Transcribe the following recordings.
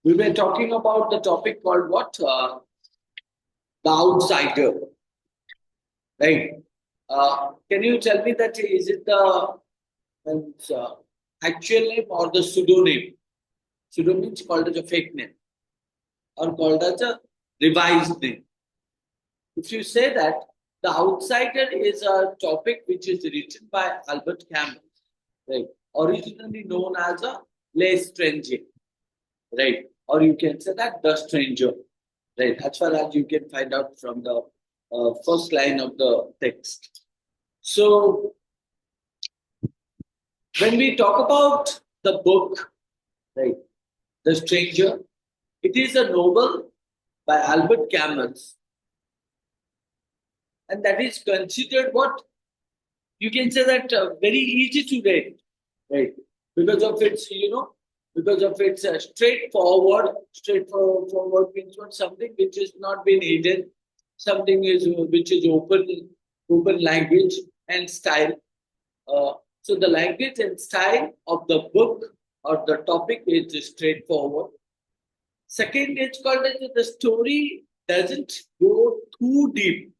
We were talking about the topic called what? The outsider, right? Can you tell me that is it the actual name or the pseudonym? Pseudonym is called as a fake name or called as a revised name. If you say that the outsider is a topic which is written by Albert Camus, right? Originally known as a Les Stranger, right? Or you can say that the stranger, right? As far as you can find out from the first line of the text. So when we talk about the book, right, The Stranger, it is a novel by Albert Camus, and that is considered what you can say that very easy to read, right? Because of its, because of its straightforward means what something which is not been hidden, something is which is open language and style. So the language and style of the book or the topic is straightforward. Second, it's called as the story doesn't go too deep,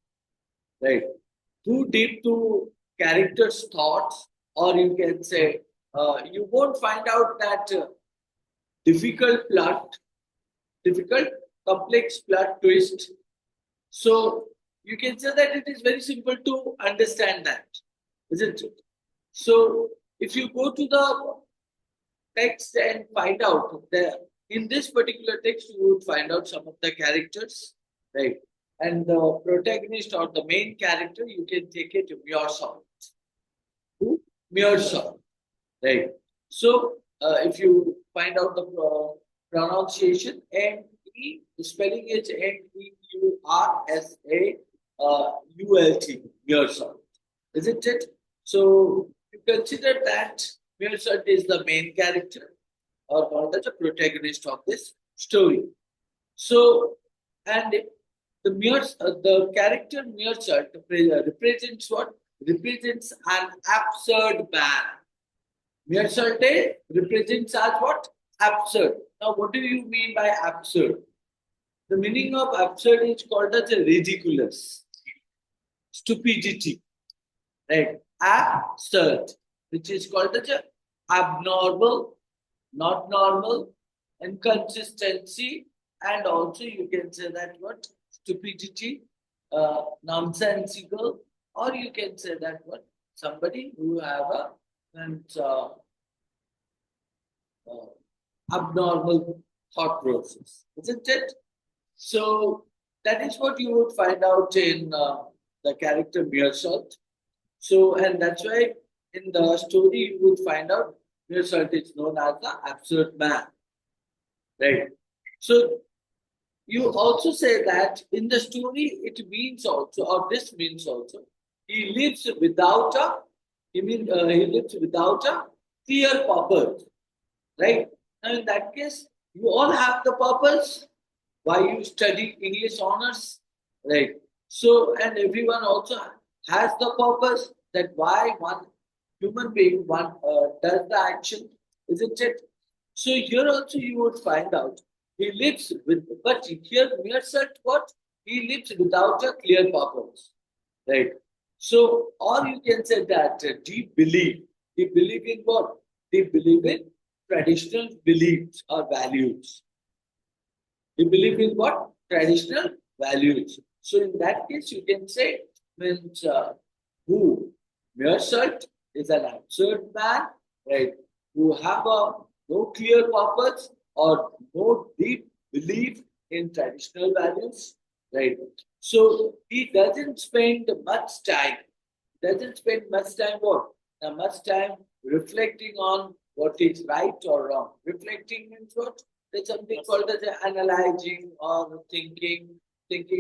right? Too deep to characters' thoughts, or you can say you won't find out that difficult plot, difficult, complex plot twist. So you can say that it is very simple to understand that, isn't it? So if you go to the text and find out the in this particular text, you would find out some of the characters, right? And the protagonist or the main character, you can take it to Meursault. Who? Meursault, right? So if you find out the pronunciation, M-E, the spelling is Meursault, Meursault, isn't it? So you consider that Meursault is the main character or called as the protagonist of this story. So, and the character Meursault represents what? Represents an absurd man. Meursault represents as what? Absurd. Now, what do you mean by absurd? The meaning of absurd is called as a ridiculous, stupidity, right? Absurd, which is called as a abnormal, not normal, inconsistency, and also you can say that what stupidity, nonsensical, or you can say that what somebody who have a and, abnormal thought process, isn't it? So that is what you would find out in the character Meursault. So, and that's why in the story you would find out Meursault is known as the absurd man, right? So you also say that in the story it means also, or this means also, he lives without a, he lives without a clear purpose, right? Now in that case, you all have the purpose why you study English honors, right? So, and everyone also has the purpose that why one human being one does the action, isn't it? So here also you would find out he lives with, but here Meursault what? He lives without a clear purpose, right? So, or you can say that deep belief. Deep belief in what? Deep belief in traditional beliefs or values. We believe in what? Traditional values. So in that case, you can say means who Meursault is an absurd man, right? Who have a no clear purpose or no deep belief in traditional values, right? So he doesn't spend much time. Doesn't spend much time what? Now much time reflecting on what is right or wrong. Reflecting means what? There's something called as analyzing or thinking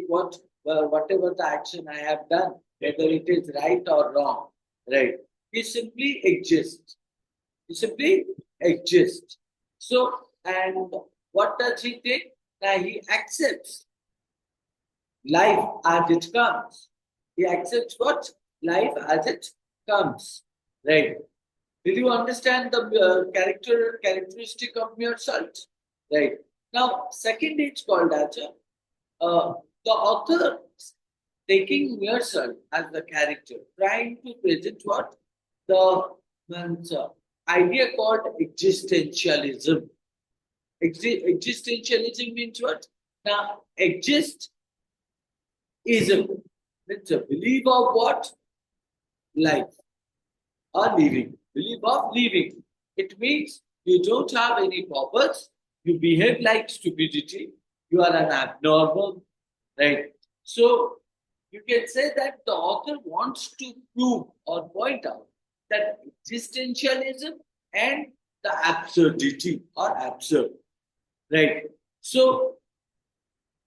what whatever the action I have done, whether it is right or wrong, right? He simply exists. He simply exists. So, and what does he take? Now he accepts life as it comes. He accepts what? Life as it comes, right? Did you understand the characteristic of Meursault? Right. Now, second it's called as the author taking Meursault as the character, trying to present what the idea called existentialism. Existentialism means what? Now, exist is a it's a belief of what? Life or living. Belief of living. It means you don't have any purpose, you behave like stupidity, you are an abnormal, right? So you can say that the author wants to prove or point out that existentialism and the absurdity are absurd, right? So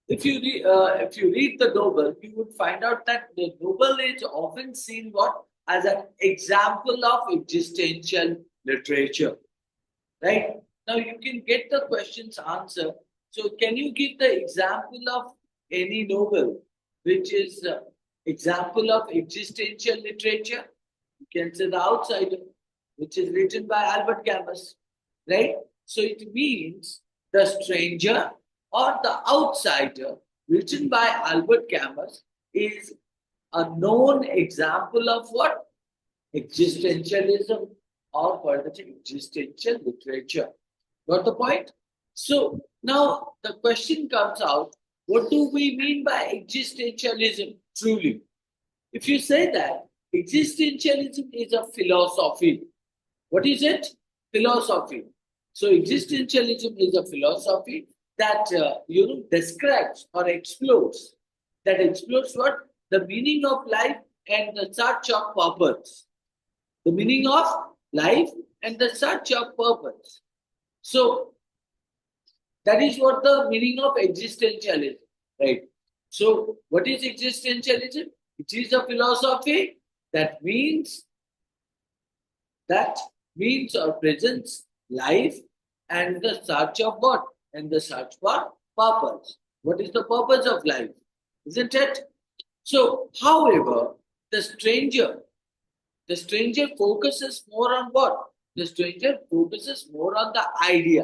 if you read the novel, you would find out that the novel is often seen what as an example of existential literature, right? Now you can get the questions answer. So can you give the example of any novel which is example of existential literature? You can say The Outsider, which is written by Albert Camus, right? So it means The Stranger or The Outsider, written by Albert Camus, is a known example of what? Existentialism or called as existential literature. Got the point? So now the question comes out, what do we mean by existentialism truly? If you say that existentialism is a philosophy, what is it? Philosophy. So existentialism is a philosophy that describes or explores what the meaning of life and the search of purpose. The meaning of life and the search of purpose. So that is what the meaning of existentialism, right? So what is existentialism? It is a philosophy that means or presents life and the search of what? And the search for purpose. What is the purpose of life? Isn't it? So, however, the stranger focuses more on what? The stranger focuses more on the idea.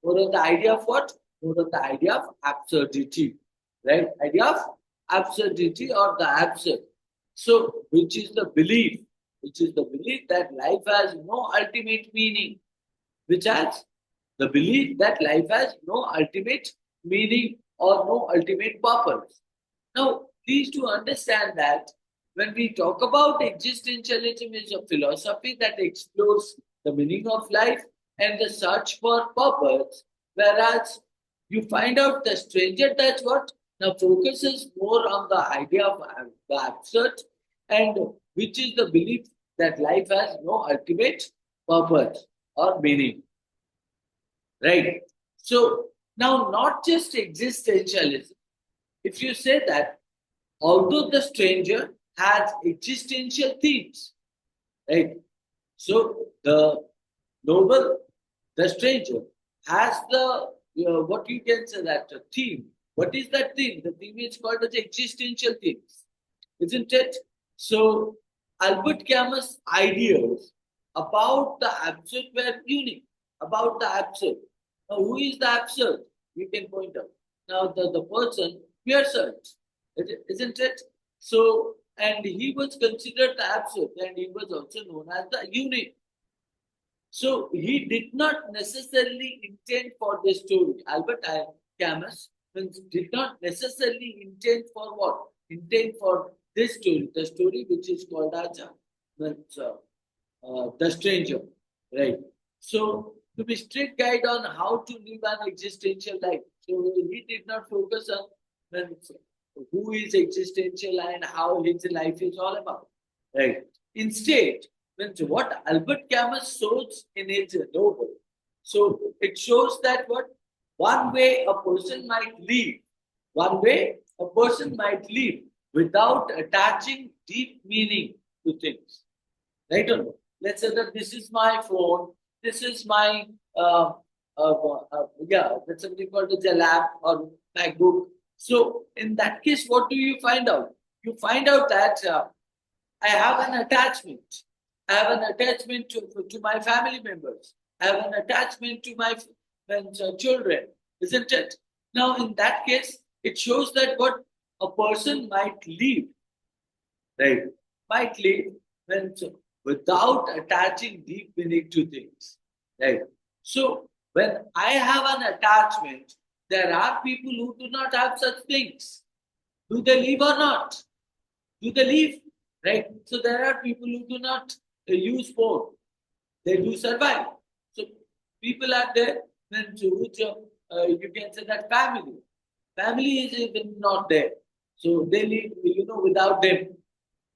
More on the idea of what? More on the idea of absurdity. Right? Idea of absurdity or the absurd. So, which is the belief? Which is the belief that life has no ultimate meaning. Which has the belief that life has no ultimate meaning or no ultimate purpose. Now, please to understand that when we talk about existentialism is a philosophy that explores the meaning of life and the search for purpose, whereas you find out the stranger that's what now focuses more on the idea of the absurd and which is the belief that life has no ultimate purpose or meaning. Right? So now not just existentialism. If you say that although the stranger has existential themes, right? So the novel, the stranger, has the what you can say that theme. What is that theme? The theme is called as existential themes, isn't it? So Albert Camus' ideas about the absurd were unique. About the absurd. Now, who is the absurd? You can point out. Now, the person, Meursault, isn't it? So, and he was considered the absurd, and he was also known as the unique. So, he did not necessarily intend for the story. Albert Camus did not necessarily intend for what? Intend for this story, the story which is called as The Stranger, right? So, to be strict guide on how to live an existential life. So, he did not focus on who is existential and how his life is all about, right? Instead, what Albert Camus shows in his novel, so it shows that what one way a person might live, one way a person might live without attaching deep meaning to things, right? Or no? Let's say that this is my phone, this is my that's something called as a lab or MacBook. So in that case, what do you find out? You find out that I have an attachment. I have an attachment to my family members. I have an attachment to my children. isn't it? Now, in that case, it shows that what a person might live, right? Might live when without attaching deep meaning to things, right? So, when I have an attachment, there are people who do not have such things. Do they live or not? Do they live? Right? So there are people who do not use phone. They do survive. So people are there when which you can say that family. Family is even not there. So they live, without them.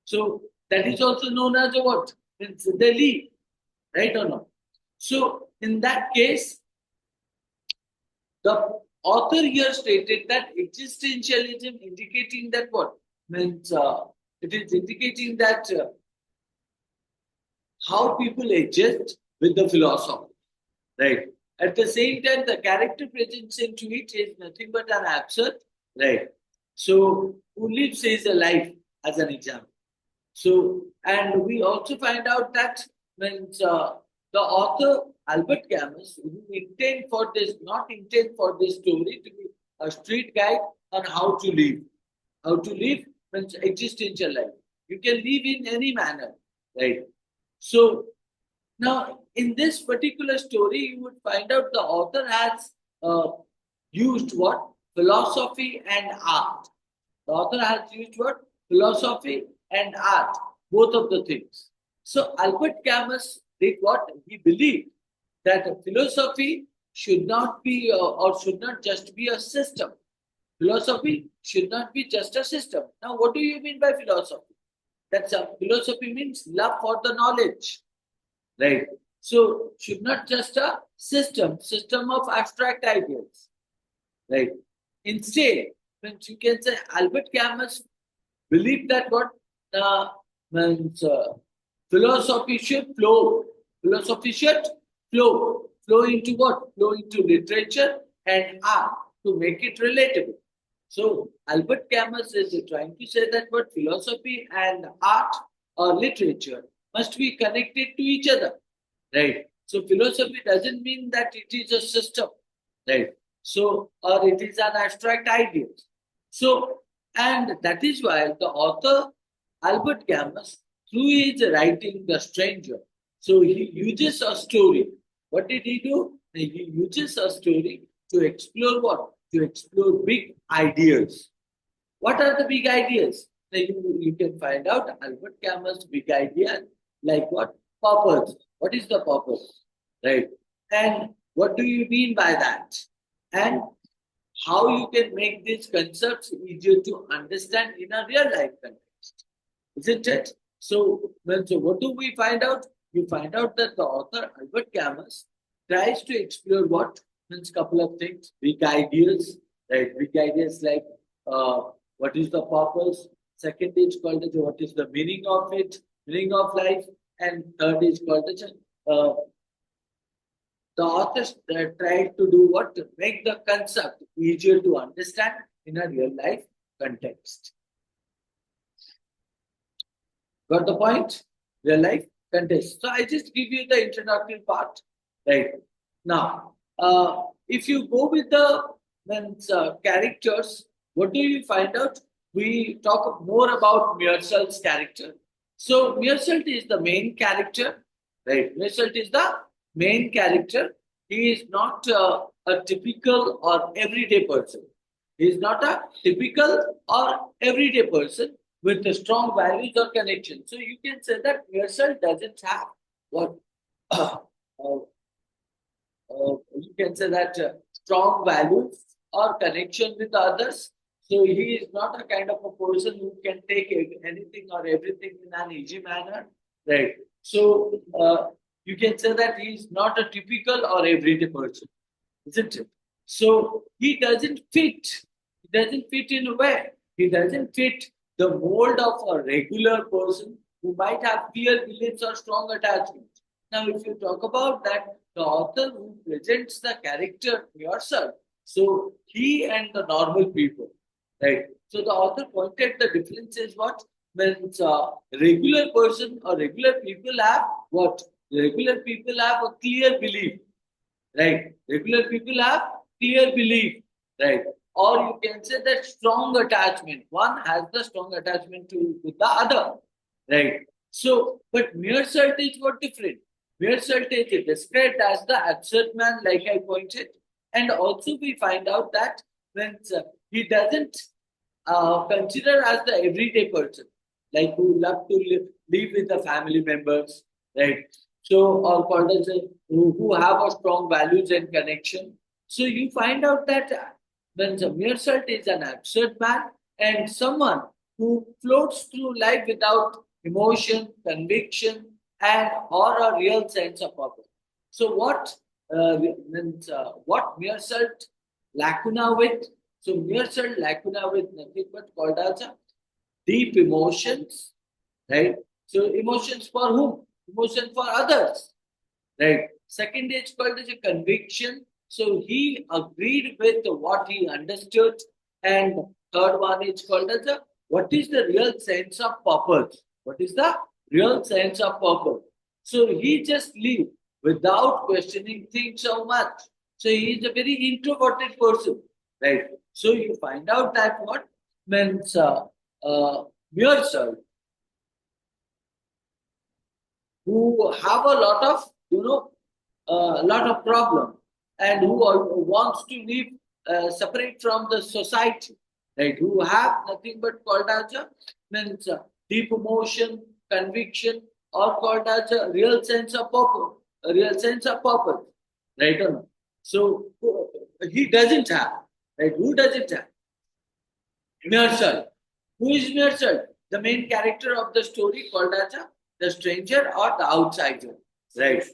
So that is also known as a what? Means they live, right or not? So in that case, the author here stated that existentialism indicating that what? Means it is indicating that how people adjust with the philosophy, right? At the same time, the character presence into it is nothing but an absurd, right? So, who lives is a life as an example. So, and we also find out that when the author Albert Camus, who intend for this, not intend for this story to be a street guide on how to live. How to live means existential life. You can live in any manner, right? So now in this particular story, you would find out the author has used what? Philosophy and art. The author has used what? Philosophy and art, both of the things. So Albert Camus did what? He believed that philosophy should not be or should not just be a system. Philosophy should not be just a system. Now, what do you mean by philosophy? That's a philosophy means love for the knowledge, right? So, should not just a system of abstract ideas, right? Instead, when you can say Albert Camus believed that what means philosophy should flow. Philosophy should flow. Flow into what? Flow into literature and art to make it relatable. So Albert Camus is trying to say that what philosophy and art or literature must be connected to each other, right? So philosophy doesn't mean that it is a system, right? So or it is an abstract idea. So and that is why the author Albert Camus, through his writing The Stranger, so he uses a story. What did he do? He uses a story to explore what? To explore big ideas. What are the big ideas? Now you can find out Albert Camus' big idea, like what? Purpose. What is the purpose? Right? And what do you mean by that? And how you can make these concepts easier to understand in a real life context. Isn't it? So, so what do we find out? We find out that the author Albert Camus tries to explore what means couple of things, big ideas, right? Big ideas like what is the purpose. Second is called as what is the meaning of it, meaning of life, and third is called as the authors tried to do what to make the concept easier to understand in a real life context. Got the point? Real life context. So I just give you the introductory part. Right. Now, if you go with the characters, what do you find out? We talk more about Meursault's character. So Meursault is the main character. Right. Meursault is the main character. He is not a typical or everyday person. He is not a typical or everyday person with a strong values or connection. So you can say that Meursault doesn't have what you can say that strong values or connection with others. So he is not a kind of a person who can take anything or everything in an easy manner, right? So you can say that he is not a typical or everyday person, isn't it? So he doesn't fit. He doesn't fit in a way. He doesn't fit the mold of a regular person who might have clear beliefs or strong attachments. Now, if you talk about that, the author who presents the character yourself, so he and the normal people, right? So the author pointed the difference is what? When regular person or regular people have what? Regular people have a clear belief, right? Regular people have clear belief, right? Or you can say that strong attachment. One has the strong attachment to with the other, right? So, but Meursault is what different. Meursault is described as the absurd man, like I pointed, and also we find out that when he doesn't consider as the everyday person, like who love to live with the family members, right? So, or called as who have a strong values and connection. So you find out that when the Meursault is an absurd man and someone who floats through life without emotion, conviction, and or a real sense of purpose. So what Meursault lacuna with? So Meursault lacuna with nothing but called as a deep emotions, right? So emotions for whom? Emotion for others, right? Second is called as a conviction. So he agreed with what he understood. And third one is called as a what is the real sense of purpose? What is the real sense of purpose? So he just lived without questioning things so much. So he is a very introverted person, right? So you find out that what means Meursault, who have a lot of a lot of problem and who wants to live separate from the society, right? Who have nothing but called as a means deep emotion, conviction, or called as a real sense of purpose, a real sense of purpose, right? Or no? So he doesn't have, right? Who doesn't have? Meursault. Who is Meursault? The main character of the story called as the stranger or the outsider. Right.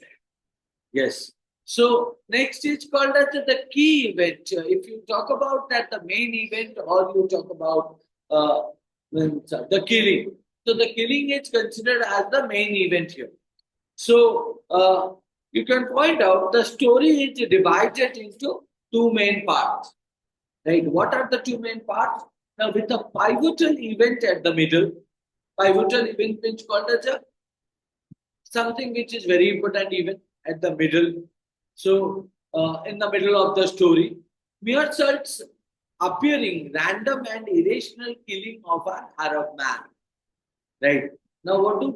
Yes. So next is called as the key event. If you talk about that, the main event, or you talk about the killing. So the killing is considered as the main event here. So you can point out the story is divided into two main parts. Right? What are the two main parts? Now, with a pivotal event at the middle, pivotal event which called as a something which is very important even at the middle. So, in the middle of the story, Meursault's appearing random and irrational killing of an Arab man. Right. Now, what do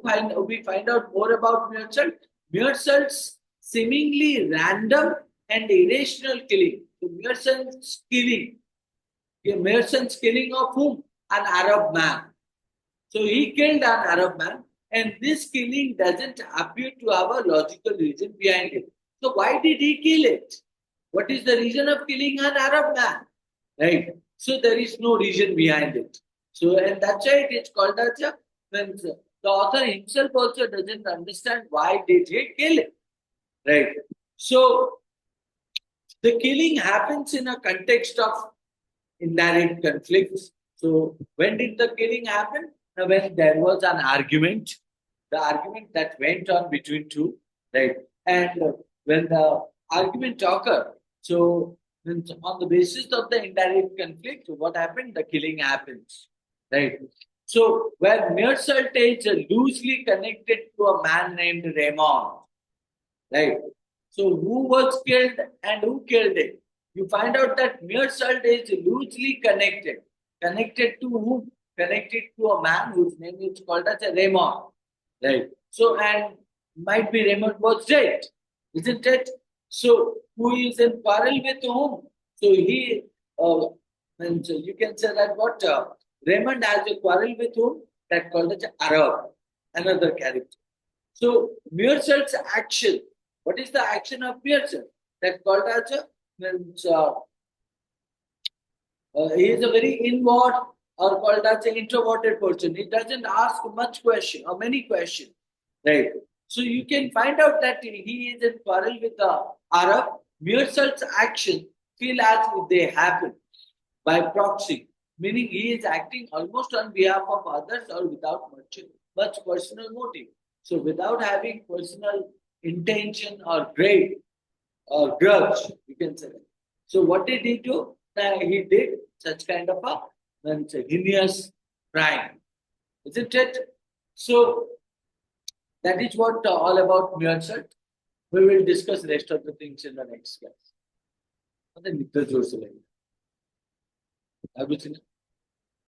we find out more about Meursault? Meursault's seemingly random and irrational killing. So, Meursault's killing. Meursault's killing of whom? An Arab man. So he killed an Arab man, and this killing doesn't appear to have a logical reason behind it. So why did he kill it? What is the reason of killing an Arab man? Right. So there is no reason behind it. So and that's why it is called as a when the author himself also doesn't understand why did he kill it. Right. So the killing happens in a context of indirect conflicts. So when did the killing happen? When there was an argument, the argument that went on between two, right? And when the argument occurred, so on the basis of the indirect conflict, what happened? The killing happens, right? So where Meursault is loosely connected to a man named Raymond, right? So who was killed and who killed it? You find out that Meursault is loosely connected. Connected to whom? Connected to a man whose name is called as a Raymond. Right. So, and might be Raymond was dead, isn't it? So, who is in quarrel with whom? So, he, and so you can say that what Raymond has a quarrel with whom? That called as Arab, another character. So, Meursault's action, what is the action of Meursault? That called as a means, he is a very inward or called as an introverted person. He doesn't ask much question or many questions, right? So you can find out that he is in quarrel with the Arab. Meursault's action feel as if they happen by proxy, meaning he is acting almost on behalf of others or without much personal motive. So without having personal intention or grade or grudge, you can say that. So what did he do? He did such kind of a heinous crime, isn't it? So that is what all about Meursault. We will discuss rest of the things in the next class. मतलब निकल जोर से लगेगा। अब कुछ नहीं।